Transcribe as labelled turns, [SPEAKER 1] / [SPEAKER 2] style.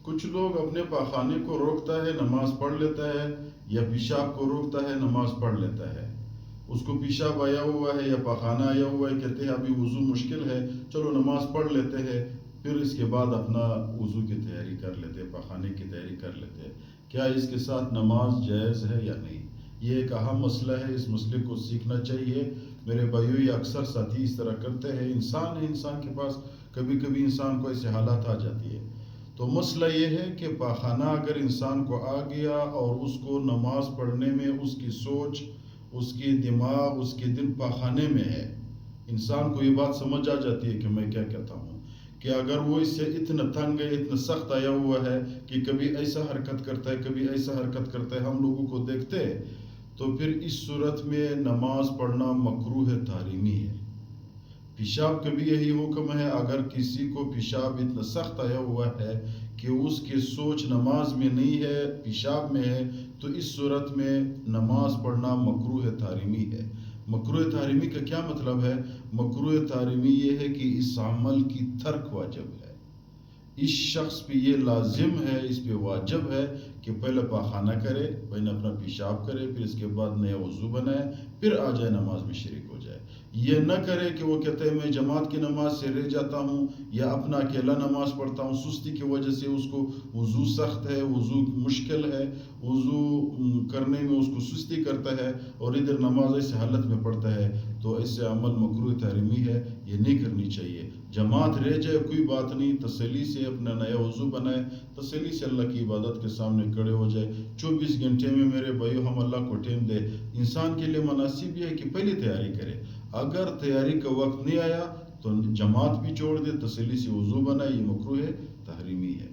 [SPEAKER 1] کچھ لوگ اپنے پاخانے کو روکتا ہے نماز پڑھ لیتا ہے، یا پیشاب کو روکتا ہے نماز پڑھ لیتا ہے. اس کو پیشاب آیا ہوا ہے یا پاخانہ آیا ہوا ہے، کہتے ہیں ابھی وضو مشکل ہے، چلو نماز پڑھ لیتے ہیں، پھر اس کے بعد اپنا وضو کی تیاری کر لیتے ہیں، پاخانے کی تیاری کر لیتے ہیں. کیا اس کے ساتھ نماز جائز ہے یا نہیں؟ یہ ایک اہم مسئلہ ہے، اس مسئلے کو سیکھنا چاہیے میرے بھائیوں. یہ اکثر ساتھی اس طرح کرتے ہیں. انسان ہے، انسان کے پاس کبھی کبھی انسان کو ایسے حالات آ جاتی ہے. تو مسئلہ یہ ہے کہ پاخانہ اگر انسان کو آ گیا اور اس کو نماز پڑھنے میں اس کی سوچ، اس کی دماغ، اس کے دل پاخانے میں ہے، انسان کو یہ بات سمجھ آ جاتی ہے کہ میں کیا کہتا ہوں، کہ اگر وہ اس سے اتنا تنگ ہے، اتنا سخت آیا ہوا ہے کہ کبھی ایسا حرکت کرتا ہے، کبھی ایسا حرکت کرتا ہے، ہم لوگوں کو دیکھتے ہیں، تو پھر اس صورت میں نماز پڑھنا مکروہ تحریمی ہے. پیشاب کا بھی یہی حکم ہے. اگر کسی کو پیشاب اتنا سخت آیا ہوا ہے کہ اس کی سوچ نماز میں نہیں ہے، پیشاب میں ہے، تو اس صورت میں نماز پڑھنا مکروہ تحریمی ہے. مکروہ تحریمی کا کیا مطلب ہے؟ مکروہ تحریمی یہ ہے کہ اس عمل کی ترک واجب ہے. اس شخص پہ یہ لازم ہے، اس پہ واجب ہے کہ پہلے پاخانہ کرے، پہلے اپنا پیشاب کرے، پھر اس کے بعد نیا وضو بنائے، پھر آ جائے نماز میں شریک ہو جائے. یہ نہ کرے کہ وہ کہتے ہیں میں جماعت کی نماز سے رہ جاتا ہوں یا اپنا اکیلا نماز پڑھتا ہوں. سستی کی وجہ سے اس کو وضو سخت ہے، وضو مشکل ہے، وضو کرنے میں اس کو سستی کرتا ہے اور ادھر نماز ایسے حالت میں پڑھتا ہے، تو ایسے عمل مکروہ تحریمی ہے. یہ نہیں کرنی چاہیے. جماعت رہ جائے کوئی بات نہیں، تسلی سے اپنا نیا وضو بنائے، تسلی سے اللہ کی عبادت کے سامنے کھڑے ہو جائے. 24 گھنٹے میں میرے بھائیو ہم اللہ کو ٹائم دے. انسان کے لیے مناسب یہ ہے کہ پہلی تیاری کرے. اگر تیاری کا وقت نہیں آیا تو جماعت بھی چھوڑ دے، تسلی سے وضو بنائے. یہ مکروہ تحریمی ہے.